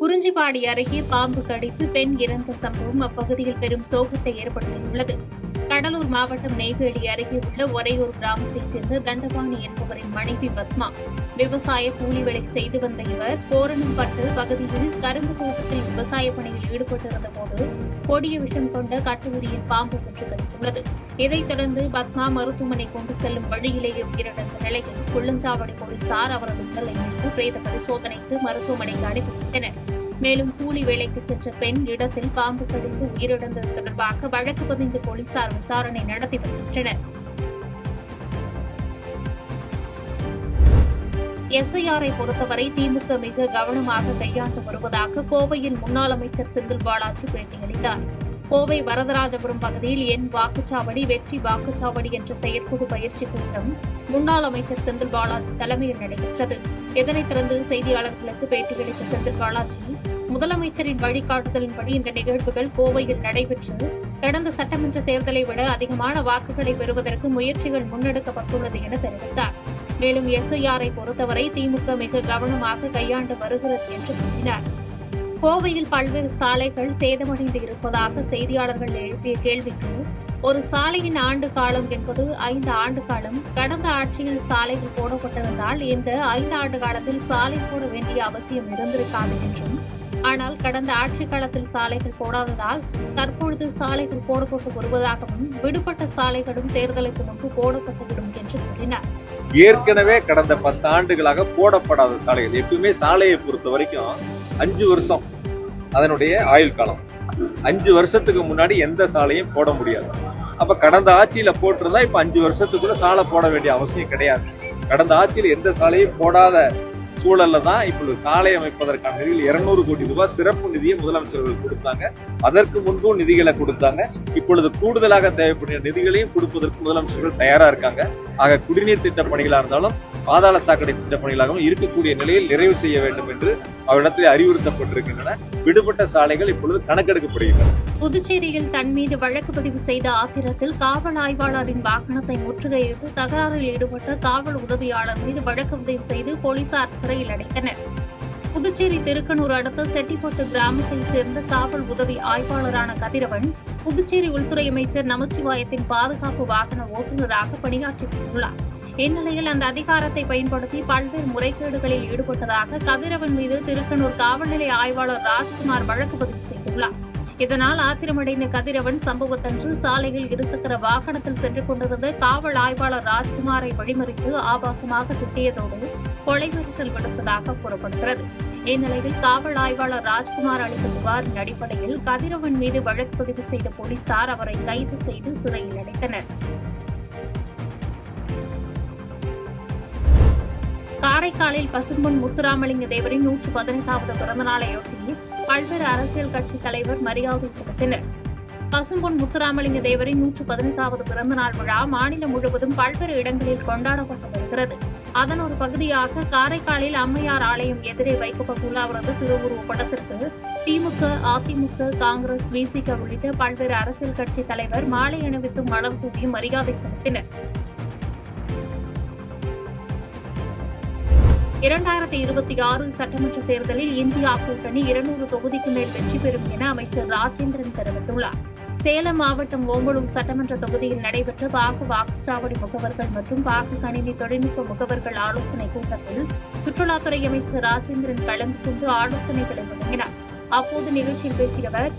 குறிஞ்சிப்பாடி அருகே பாம்பு கடித்து பெண் இறந்த சம்பவம் அப்பகுதியில் பெரும் சோகத்தை ஏற்படுத்தியுள்ளது. கடலூர் மாவட்டம் நெய்வேலி அருகே உள்ள ஒரேயூர் கிராமத்தைச் சேர்ந்த தண்டபாணி என்பவரின் மனைவி பத்மா விவசாய கூலி வேலை செய்து வந்த இவர் போரணம்பட்டு பகுதியில் கரும்பு தோட்டத்தில் விவசாய பணியில் ஈடுபட்டிருந்தபோது கொடிய விஷம் கொண்ட கட்டுஉரியின் பாம்பு ஒன்று கடித்துள்ளது. இதைத் தொடர்ந்து பத்மா மருத்துவமனை கொண்டு செல்லும் வழியிலேயே உயிரிழந்த நிலையில் குள்ளஞ்சாவடி போலீசார் அவரது உடலை மீட்டு பிரேத பரிசோதனைக்கு மருத்துவமனைக்கு அனுப்பிவிட்டனர். மேலும் கூலி வேலைக்கு சென்ற பெண் இடத்தில் பாம்பு கடித்து உயிரிழந்தது தொடர்பாக வழக்கு பதிந்து போலீசார் விசாரணை நடத்தி வருகின்றனர். எஸ்ஐஆரை பொறுத்தவரை திமுக மிக கவனமாக கையாண்டு வருவதாக கோவையில் முன்னாள் அமைச்சர் செந்தில் பாலாஜி பேட்டியளித்தார். கோவை வரதராஜபுரம் பகுதியில் என் வாக்குச்சாவடி வெற்றி வாக்குச்சாவடி என்ற செயற்குழு பயிற்சி கூட்டம் முன்னாள் அமைச்சர் செந்தில் பாலாஜி தலைமையில் நடைபெற்றது. இதனைத் தொடர்ந்து செய்தியாளர்களுக்கு பேட்டியளித்த செந்தில் பாலாஜி, முதலமைச்சரின் வழிகாட்டுதலின்படி இந்த நிகழ்வுகள் கோவையில் நடைபெற்று கடந்த சட்டமன்ற தேர்தலை விட அதிகமான வாக்குகளை பெறுவதற்கு முயற்சிகள் முன்னெடுக்கப்பட்டுள்ளது என தெரிவித்தார். மேலும் எஸ்ஐஆரை பொறுத்தவரை திமுக மிக கவனமாக கையாண்டு வருகிறது என்று கூறினார். கோவையில் பல்வேறு சாலைகள் சேதமடைந்து இருப்பதாக செய்தியாளர்கள் எழுப்பிய கேள்விக்கு, ஒரு சாலையின் ஆண்டு காலம் என்பது 5 ஆண்டு காலம். கடந்த ஆட்சியில் சாலைகள் போடப்பட்டிருந்தால் இந்த 5 ஆண்டு காலத்தில் சாலை போட வேண்டிய அவசியம் இருந்திருக்காது என்றும், ஆனால் கடந்த ஆட்சி காலத்தில் சாலைகள் போடாததால் தற்பொழுது சாலைகள் போடப்பட்டு வருவதாகவும், விடுபட்ட சாலைகளும் தேர்தலுக்கு முன்பு போடப்பட்டுவிடும் என்று கூறினார். ஏற்கனவே கடந்த 10 ஆண்டுகளாக போடப்படாத சாலைகள், எப்பவுமே சாலையை பொறுத்த வரைக்கும் 5 வருஷம் அதனுடைய ஆயுள் காலம். 5 வருஷத்துக்கு முன்னாடி எந்த சாலையும் போட முடியாது. அப்ப கடந்த ஆட்சியில போட்டிருந்தா இப்ப 5 வருஷத்துக்குள்ள சாலை போட வேண்டிய அவசியம் கிடையாது. கடந்த ஆட்சியில எந்த சாலையும் போடாத சூழல்ல தான் இப்பொழுது சாலை அமைப்பதற்கான நிதியில் 200 கோடி ரூபாய் சிறப்பு நிதியை முதலமைச்சர்கள் கொடுத்தாங்க. அதற்கு முன்பும் நிதிகளை கொடுத்தாங்க. இப்பொழுது கூடுதலாக தேவைப்படும் நிதிகளையும் கொடுப்பதற்கு முதலமைச்சர்கள் தயாரா இருக்காங்க. ஆக குடிநீர் திட்ட பணிகளா இருந்தாலும் பாதாள சாக்கடை திட்ட பணிகளாகவும் இருக்கக்கூடிய நிலையில் நிறைவு செய்ய வேண்டும் என்று அவரிடத்தில் அறிவுறுத்தப்பட்டிருக்கின்றன. விடுபட்ட சாலைகள் இப்பொழுது கணக்கெடுக்கப்படுகின்றன. புதுச்சேரியில் தன் மீது வழக்கு பதிவு செய்த ஆத்திரத்தில் காவல் ஆய்வாளரின் வாகனத்தை முற்றுகையிட்டு தகராறில் ஈடுபட்ட காவல் உதவியாளர் மீது வழக்கு பதிவு செய்து போலீசார் சிறையில் அடைத்தனர். புதுச்சேரி திருக்கனூர் அடுத்த செட்டிப்பட்டு கிராமத்தைச் சேர்ந்த காவல் உதவி ஆய்வாளரான கதிரவன் புதுச்சேரி உள்துறை அமைச்சர் நமச்சிவாயத்தின் பாதுகாப்பு வாகன ஓட்டுநராக பணியாற்றி வந்துள்ளார். இந்நிலையில் அந்த அதிகாரத்தை பயன்படுத்தி பல்வேறு முறைகேடுகளில் ஈடுபட்டதாக கதிரவன் மீது திருக்கனூர் காவல் நிலைய ஆய்வாளர் ராஜ்குமார் வழக்கு பதிவு செய்துள்ளார். இதனால் ஆத்திரமடைந்த கதிரவன் சம்பவத்தன்று சாலையில் இருசக்கர வாகனத்தில் சென்று கொண்டிருந்த காவல் ஆய்வாளர் ராஜ்குமாரை வழிமறித்து ஆபாசமாக திட்டியதோடு கொலை மிரட்டல் விடுத்ததாக கூறப்படுகிறது. இந்நிலையில் காவல் ஆய்வாளர் ராஜ்குமார் அளித்த புகாரின் அடிப்படையில் கதிரவன் மீது வழக்கு பதிவு செய்த போலீசார் அவரை கைது செய்து சிறையில் அடைத்தனர். காரைக்காலில் பசும்பொன் முத்துராமலிங்க தேவரின் 118வது பிறந்தநாளையொட்டி பல்வேறு அரசியல் கட்சித் தலைவர் மரியாதை செலுத்தினர். பசும்பொன் முத்துராமலிங்க தேவரின் 118வது பிறந்தநாள் விழா மாநிலம் முழுவதும் பல்வேறு இடங்களில் கொண்டாடப்பட்டு வருகிறது. அதன் ஒரு பகுதியாக காரைக்காலில் அம்மையார் ஆலயம் எதிரே வைக்கப்பட்டுள்ள அவரது திருவுருவ படத்திற்கு திமுக, அதிமுக, காங்கிரஸ், விசிக உள்ளிட்ட பல்வேறு அரசியல் கட்சித் தலைவர் மாலை அணிவித்து மலர் தூவி மரியாதை செலுத்தினர். 2026 சட்டமன்ற தேர்தலில் இந்தியா கூட்டணி 200 தொகுதிக்கு மேல் வெற்றி பெறும் என அமைச்சர் ராஜேந்திரன் தெரிவித்துள்ளார். சேலம் மாவட்டம் ஓம்பலூர் சட்டமன்ற தொகுதியில் நடைபெற்ற வாக்குச்சாவடி முகவர்கள் மற்றும் வாக்கு கணினி தொழில்நுட்ப முகவர்கள் ஆலோசனைக் கூட்டத்தில் சுற்றுலாத்துறை அமைச்சர் ராஜேந்திரன் கலந்து கொண்டு ஆலோசனைகளை வழங்கினார். அப்போது நிகழ்ச்சியில் பேசிய அவர்,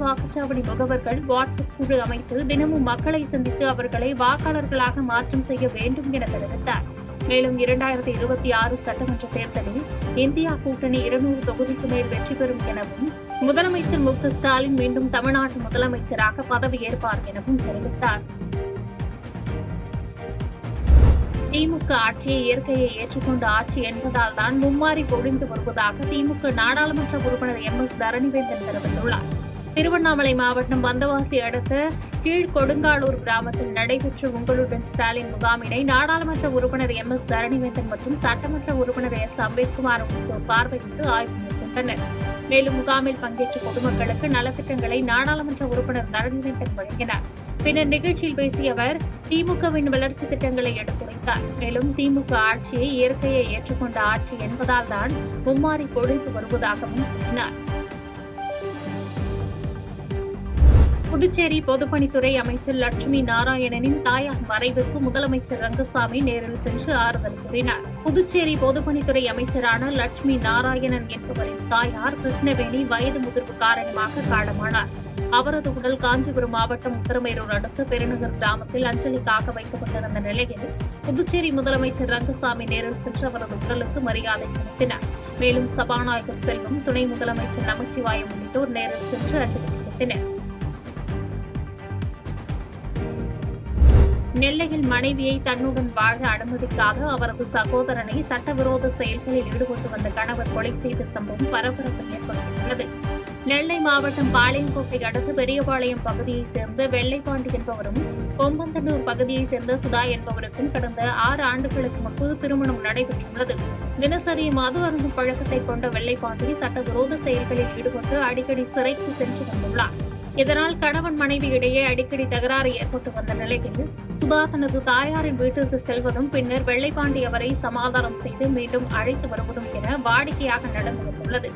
வாக்குச்சாவடி முகவர்கள் வாட்ஸ்அப் குழு அமைத்து தினமும் மக்களை சந்தித்து அவர்களை வாக்காளர்களாக மாற்றம் செய்ய வேண்டும் என தெரிவித்தார். மேலும் 2026 சட்டமன்ற தேர்தலில் இந்தியா கூட்டணி 200 தொகுதிக்கு மேல் வெற்றி பெறும் எனவும், முதலமைச்சர் மு க ஸ்டாலின் மீண்டும் தமிழ்நாட்டு முதலமைச்சராக பதவியேற்பார் எனவும் தெரிவித்தார். திமுக ஆட்சியை இயற்கையை ஏற்றுக்கொண்ட ஆட்சி என்பதால் தான் மும்மாறி பொழிந்து வருவதாக திமுக நாடாளுமன்ற உறுப்பினர் எம்.எஸ். தரணிவேந்தன் தெரிவித்துள்ளார். திருவண்ணாமலை மாவட்டம் வந்தவாசி அடுத்த கீழ்கொடுங்காலூர் கிராமத்தில் நடைபெற்ற உங்களுடன் ஸ்டாலின் முகாமினை நாடாளுமன்ற உறுப்பினர் எம்.எஸ். தரணிவேந்தன் மற்றும் சட்டமன்ற உறுப்பினர் எஸ். அம்பேத்குமார் உள்ளிட்டோர் பார்வையிட்டு ஆய்வு மேற்கொண்டனர். மேலும் முகாமில் பங்கேற்ற பொதுமக்களுக்கு நலத்திட்டங்களை நாடாளுமன்ற உறுப்பினர் தரணிவேந்தன் வழங்கினார். பின்னர் நிகழ்ச்சியில் பேசிய அவர் திமுகவின் வளர்ச்சி திட்டங்களை எடுத்துரைத்தார். மேலும் திமுக ஆட்சியை இயற்கையை ஏற்றுக்கொண்ட ஆட்சி என்பதால் தான் மும்மாறி பொழிப்பு வருவதாகவும் கூறினார். புதுச்சேரி பொதுப்பணித்துறை அமைச்சர் லட்சுமி நாராயணனின் தாயார் மறைவுக்கு முதலமைச்சர் ரங்கசாமி நேரில் சென்று ஆறுதல் கூறினார். புதுச்சேரி பொதுப்பணித்துறை அமைச்சரான லட்சுமி நாராயணன் என்பவரின் தாயார் கிருஷ்ணவேணி வயது முதிர்வு காரணமாக காலமானார். அவரது உடல் காஞ்சிபுரம் மாவட்டம் உத்தரமேரூர் அடுத்த பெருநகர் கிராமத்தில் அஞ்சலிக்காக வைக்கப்பட்டிருந்த நிலையில் புதுச்சேரி முதலமைச்சர் ரங்கசாமி நேரில் சென்று அவரது உடலுக்கு மரியாதை செலுத்தினார். மேலும் சபாநாயகர் செல்வம், துணை முதலமைச்சர் நமச்சிவாயம் உள்ளிட்டோர் நேரில் சென்று அஞ்சலி செலுத்தினர். நெல்லையில் மனைவியை தன்னுடன் வாழ அனுமதிக்காத அவரது சகோதரனை சட்டவிரோத செயல்களில் ஈடுபட்டு வந்த கணவர் கொலை செய்த சம்பவம் பரபரப்பை ஏற்படுத்தியுள்ளது. நெல்லை மாவட்டம் பாளையங்கோட்டை அடுத்த பெரியபாளையம் பகுதியைச் சேர்ந்த வெள்ளைப்பாண்டி என்பவரும், கொம்பந்தனூர் பகுதியைச் சேர்ந்த சுதா என்பவருக்கும் கடந்த 6 ஆண்டுகளுக்கு முன்பு திருமணம் நடைபெற்றுள்ளது. தினசரி மது அருந்தும் பழக்கத்தை கொண்ட வெள்ளைப்பாண்டி சட்டவிரோத செயல்களில் ஈடுபட்டு அடிக்கடி சிறைக்கு சென்று வந்துள்ளார். இதனால் கணவன் மனைவி இடையே அடிக்கடி தகராறு ஏற்பட்டு வந்த நிலையில் சுதா தனது தாயாரின் வீட்டிற்கு செல்வதும் பின்னர் வெள்ளைப்பாண்டி அவரை சமாதானம் செய்து மீண்டும் அழைத்து வருவதும் என வாடிக்கையாக நடந்து வந்துள்ளது.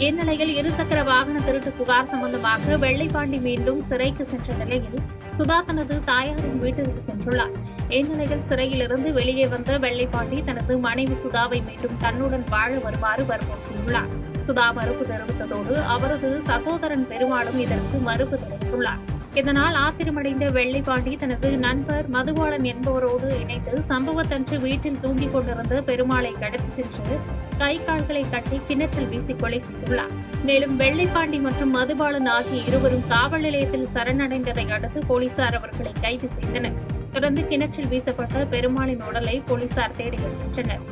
இந்நிலையில் இருசக்கர வாகன திருட்டு புகார் சம்பந்தமாக வெள்ளைப்பாண்டி மீண்டும் சிறைக்கு சென்ற நிலையில் சுதா தனது தாயாரின் வீட்டிற்கு சென்றுள்ளார். இந்நிலையில் சிறையிலிருந்து வெளியே வந்த வெள்ளைப்பாண்டி தனது மனைவி சுதாவை மீண்டும் தன்னுடன் வாழ வருமாறு வற்புறுத்தியுள்ளார். சுதா மறுப்பு தெரிவித்ததோடு அவரது சகோதரன் பெருமாளும் இதற்கு மறுப்பு தெரிவித்துள்ளார். இதனால் ஆத்திரமடைந்த வெள்ளைப்பாண்டி தனது நண்பர் மதுபாலன் என்பவரோடு இணைந்து சம்பவத்தன்று வீட்டில் தூங்கிக் கொண்டிருந்த பெருமாளை கடத்தி சென்று கை கால்களை கட்டி கிணற்றில் வீசி கொலை செய்துள்ளார். மேலும் வெள்ளைப்பாண்டி மற்றும் மதுபாலன் ஆகிய இருவரும் காவல் நிலையத்தில் சரணடைந்ததை அடுத்து போலீசார் அவர்களை கைது செய்தனர். தொடர்ந்து கிணற்றில் வீசப்பட்ட பெருமாளின் உடலை போலீசார் தேடி வருகின்றனர்.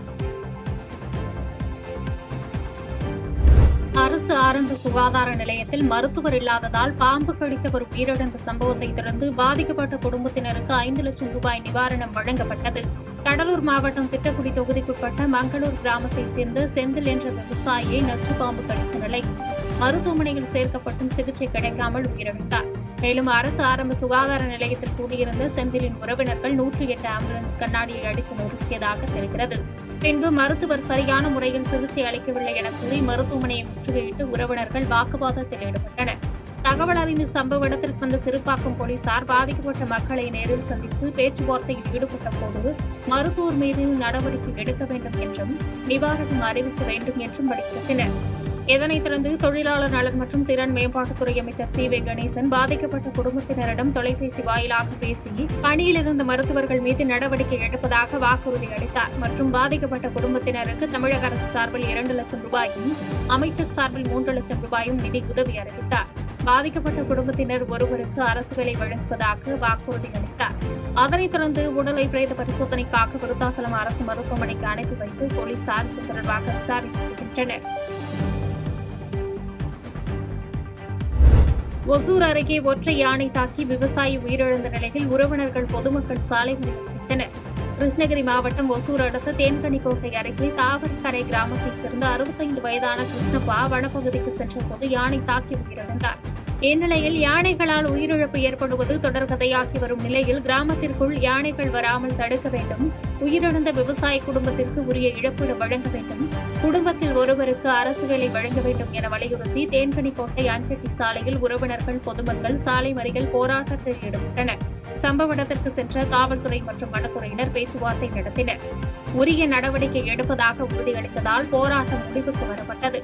அரசு ஆரம்ப சுகாதார நிலையத்தில் மருத்துவர் இல்லாததால் பாம்பு கடித்தவர் உயிரிழந்த சம்பவத்தை தொடர்ந்து பாதிக்கப்பட்ட குடும்பத்தினருக்கு 5 லட்சம் ரூபாய் நிவாரணம் வழங்கப்பட்டது. கடலூர் மாவட்டம் திட்டக்குடி தொகுதிக்குட்பட்ட மங்களூர் கிராமத்தைச் சேர்ந்த செந்தில் என்ற விவசாயியை நச்சு பாம்பு கடித்த நிலையில் மருத்துவமனையில் சேர்க்கப்பட்டும் சிகிச்சை கிடைக்காமல் உயிரிழந்தார். மேலும் அரசு ஆரம்ப சுகாதார நிலையத்தில் கூடியிருந்த செந்திலின் உறவினர்கள் 108 ஆம்புலன்ஸ் கண்ணாடியை அடித்து நொறுக்கியதாக தெரிகிறது. பின்பு மருத்துவர் சரியான முறையில் சிகிச்சை அளிக்கவில்லை என கூறி மருத்துவமனையை முற்றுகையிட்டு உறவினர்கள் வாக்குவாதத்தில் ஈடுபட்டனர். தகவல் அறிந்து சம்பவ இடத்திற்கு வந்த சிறுபாக்கம் போலீசார் பாதிக்கப்பட்ட மக்களை நேரில் சந்தித்து பேச்சுவார்த்தையில் ஈடுபட்ட போது மருத்துவர் மீது நடவடிக்கை எடுக்க வேண்டும் என்றும் நிவாரணம் அறிவிக்க வேண்டும் என்றும் வலியுறுத்தினர். இதனைத் தொடர்ந்து தொழிலாளர் நலன் மற்றும் திறன் மேம்பாட்டுத்துறை அமைச்சர் சி.வே. கணேசன் பாதிக்கப்பட்ட குடும்பத்தினரிடம் தொலைபேசி வாயிலாக பேசி பணியில் இருந்த மருத்துவர்கள் மீது நடவடிக்கை எடுப்பதாக வாக்குறுதி அளித்தார். மற்றும் பாதிக்கப்பட்ட குடும்பத்தினருக்கு தமிழக அரசு சார்பில் 2 லட்சம் ரூபாயும் அமைச்சர் சார்பில் 3 லட்சம் ரூபாயும் நிதி உதவி அறிவித்தார். பாதிக்கப்பட்ட குடும்பத்தினர் ஒருவருக்கு அரசு வேலை வழங்குவதாக வாக்குறுதி அளித்தார். அதனைத் தொடர்ந்து உடலை பிரேத பரிசோதனைக்காக விருத்தாசலம் அரசு மருத்துவமனைக்கு அனுப்பி வைத்து போலீசார் இது தொடர்பாக விசாரித்து வருகின்றனர். ஒசூர் அருகே ஒற்றை யானை தாக்கி விவசாயி உயிரிழந்த நிலையில் உறவினர்கள் பொதுமக்கள் சாலை மறியல் செய்தனர். கிருஷ்ணகிரி மாவட்டம் ஒசூர் அடுத்த தேன்கனிக்கோட்டை அருகே தாவரக்கரை கிராமத்தைச் சேர்ந்த 65 வயதான கிருஷ்ணப்பா வனப்பகுதிக்கு சென்றபோது யானை தாக்கி உயிரிழந்தார். இந்நிலையில் யானைகளால் உயிரிழப்பு ஏற்படுவது தொடர்கதையாகி வரும் நிலையில் கிராமத்திற்குள் யானைகள் வராமல் தடுக்க வேண்டும், உயிரிழந்த விவசாய குடும்பத்திற்கு உரிய இழப்பீடு வழங்க வேண்டும், குடும்பத்தில் ஒருவருக்கு அரசு வேலை வழங்க வேண்டும் என வலியுறுத்தி தேன்கனிக்கோட்டை அஞ்சட்டி சாலையில் உறவினர்கள் பொதுமக்கள் சாலை மறியல் போராட்டத்தில் ஈடுபட்டனர். சம்பவ இடத்திற்கு சென்ற காவல்துறை மற்றும் வனத்துறையினர் பேச்சுவார்த்தை நடத்தினர். உரிய நடவடிக்கை எடுப்பதாக உறுதியளித்ததால் போராட்டம் முடிவுக்கு வரப்பட்டது.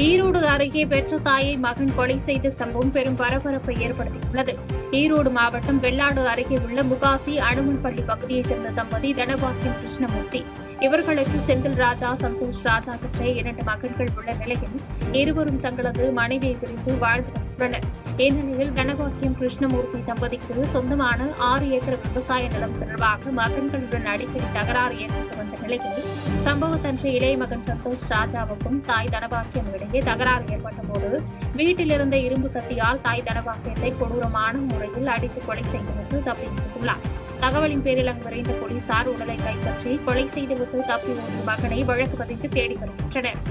ஈரோடு அருகே பெற்ற தாயை மகன் கொலை செய்த சம்பவம் பெரும் பரபரப்பை ஏற்படுத்தியுள்ளது. ஈரோடு மாவட்டம் வெள்ளாடு அருகே உள்ள முகாசி அனுமன்பள்ளி பகுதியைச் சேர்ந்த தம்பதி தனபாக்கியம் கிருஷ்ணமூர்த்தி. இவர்களுக்கு செந்தில் ராஜா, சந்தோஷ் ராஜா என்ற 2 மகன்கள் உள்ள நிலையில் இருவரும் தங்களது மனைவியை பிரிந்து வாழ்ந்து வந்துள்ளனர். இந்நிலையில் தனபாக்கியம் கிருஷ்ணமூர்த்தி தம்பதிக்கு சொந்தமான 6 ஏக்கர் விவசாய நிலம் தொடர்பாக மகன்களுடன் அடிக்கடி தகராறு ஏற்பட்டு வந்த நிலையில் சம்பவத்தன்று இளைய மகன் சந்தோஷ் ராஜாவுக்கும் தாய் தனபாக்கியம் இடையே தகராறு ஏற்பட்டபோது வீட்டில் இருந்த இரும்பு கத்தியால் தாய் தனபாக்கியத்தை கொடூரமான முறையில் அடித்து கொலை செய்துவிட்டு தப்பிவிட்டுள்ளார். தகவலின் பேரில் அங்கு விரைந்த போலீசார் உடலை கைப்பற்றி கொலை செய்துவிட்டு தப்பி ஓடும் மகனை வழக்கு பதிந்து தேடி வருகின்றனர்.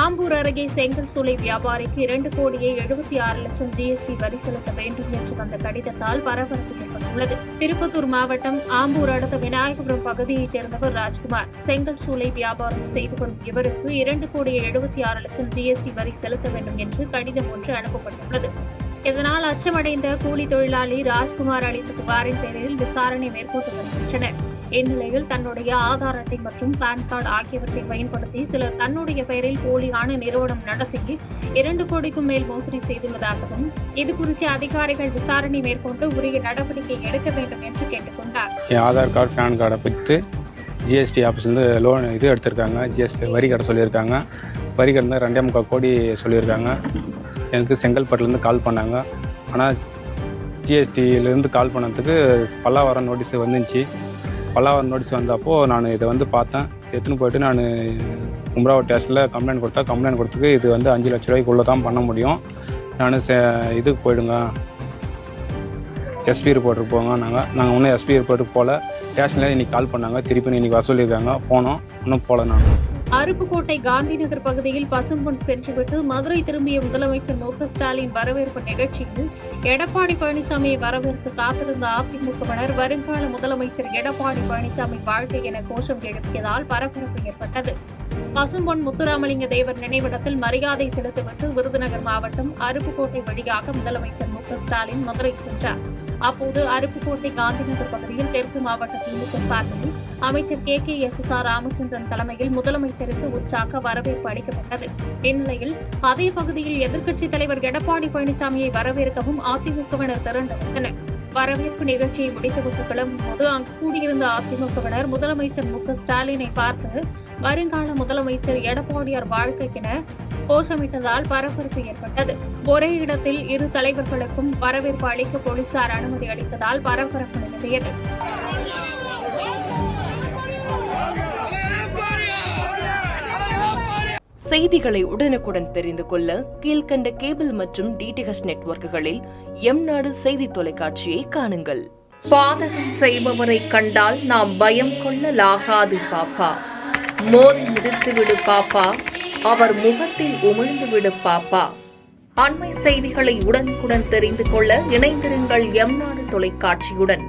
ஆம்பூர் அருகே செங்கல் சூளை வியாபாரிக்கு 2,76,00,000 ஜிஎஸ்டி வரி செலுத்த வேண்டும் என்று வந்த கடிதத்தால் பரபரப்பு ஏற்பட்டுள்ளது. திருப்பத்தூர் மாவட்டம் ஆம்பூர் அடுத்த விநாயகபுரம் பகுதியைச் சேர்ந்தவர் ராஜ்குமார். செங்கல் சூளை வியாபாரம் செய்து வரும் இவருக்கு 2,76,00,000 ஜிஎஸ்டி வரி செலுத்த வேண்டும் என்று கடிதம் ஒன்று அனுப்பப்பட்டுள்ளது. இதனால் அச்சமடைந்த கூலி தொழிலாளி ராஜ்குமார் அளித்த புகாரின் பேரில் விசாரணை மேற்கொண்டு வருகின்றனர். இந்நிலையில் தன்னுடைய ஆதார் அட்டை மற்றும் பான் கார்டு ஆகியவற்றை பயன்படுத்தி சிலர் தன்னுடைய பெயரில் போலியான நிறுவனம் நடத்தி 2 கோடிக்கும் மேல் மோசடி செய்துள்ளதாகவும் இதுகுறித்து அதிகாரிகள் விசாரணை மேற்கொண்டு உரிய நடவடிக்கை எடுக்க வேண்டும் என்று கேட்டுக் கொண்டார். ஆதார் கார்டு பேன் கார்டை வைத்து ஜிஎஸ்டி ஆஃபீஸ்லேருந்து லோன் எடுத்திருக்காங்க. ஜிஎஸ்டி வரி கட்ட சொல்லியிருக்காங்க. வரி கட்டினா 2.25 கோடி சொல்லியிருக்காங்க. எனக்கு செங்கல்பட்டுலேருந்து கால் பண்ணாங்க. ஆனால் ஜிஎஸ்டியிலேருந்து கால் பண்ணதுக்கு பல்லாவரம் நோட்டீஸ் வந்துச்சு. பல்லாவரம் நோட்டீஸ் வந்தப்போ நான் இதை பார்த்தேன். எடுத்துன்னு போயிட்டு நான் கும்ராவூர் ஸ்டேஷனில் கம்ப்ளைண்ட் கொடுத்தேன். கம்ப்ளைண்ட் கொடுத்துக்கு இது 5 லட்ச ரூபாய்க்குள்ளே தான் பண்ண முடியும். நான் இதுக்கு போயிடுங்க, எஸ்பி ரிப்போர்ட்டுக்கு போங்க. நாங்கள் இன்னும் எஸ்பி ரிப்போர்ட்டுக்கு போகல. ஸ்டேஷனில் இன்றைக்கி கால் பண்ணாங்க. திருப்பி இன்றைக்கி வர சொல்லியிருக்காங்க. போனோம், இன்னும் போகல. நான் அருப்புக்கோட்டை காந்தி நகர் பகுதியில் பசும்பொன் சென்றுவிட்டு மதுரை திரும்பிய முதலமைச்சர் மு.க. ஸ்டாலின் வரவேற்பு நிகழ்ச்சியில் எடப்பாடி பழனிசாமியை வரவேற்க காத்திருந்த அதிமுகவினர் வருங்கால முதலமைச்சர் எடப்பாடி பழனிசாமி வாழ்க்கை என கோஷம் எழுப்பியதால் பரபரப்பு ஏற்பட்டது. பசும்பொன் முத்துராமலிங்க தேவர் நினைவிடத்தில் மரியாதை செலுத்திவிட்டு விருதுநகர் மாவட்டம் அருப்புக்கோட்டை வழியாக முதலமைச்சர் மு.க. ஸ்டாலின் மதுரை சென்றார். அப்போது அருப்புக்கோட்டை காந்தி நகர் பகுதியில் தெற்கு மாவட்ட திமுக சார்பில் அமைச்சர் KKSSR ராமச்சந்திரன் தலைமையில் முதலமைச்சருக்கு உற்சாக வரவேற்பு அளிக்கப்பட்டது. இந்நிலையில் அதே பகுதியில் எதிர்க்கட்சித் தலைவர் எடப்பாடி பழனிசாமியை வரவேற்கவும் அதிமுகவினர் திரண்டு வந்தனர். வரவேற்பு நிகழ்ச்சியை முடித்துவிட்டு கிளம்பும்போது அங்கு கூடியிருந்த அதிமுகவினர் முதலமைச்சர் மு.க. ஸ்டாலினை பார்த்து வருங்கால முதலமைச்சர் எடப்பாடியார் வாழ்க்கைக்கென கோஷமிட்டதால் பரபரப்பு ஏற்பட்டது. ஒரே இடத்தில் இரு தலைவர்களுக்கும் வரவேற்பு அளிக்க போலீசார் அனுமதி அளித்ததால் பரபரப்பு நிலவியது. செய்திகளை உடனுக்குடன் தெரிந்து கொள்ள கீழ்க்கண்ட கேபிள் மற்றும் DTH நெட்வொர்க்குகளில் எம்நாடு செய்தி தொலைக்காட்சியை காணுங்கள். பாதகம் செய்பவரை கண்டால் நாம் பயம் கொள்ளலாகாது பாப்பா. மோதி மிதித்து விடு பாப்பா, அவர் முகத்தில் உமிழ்ந்து விடு பாப்பா. அண்மை செய்திகளை உடனுக்குடன் தெரிந்து கொள்ள இணைந்திருங்கள் எம்நாடு தொலைக்காட்சியுடன்.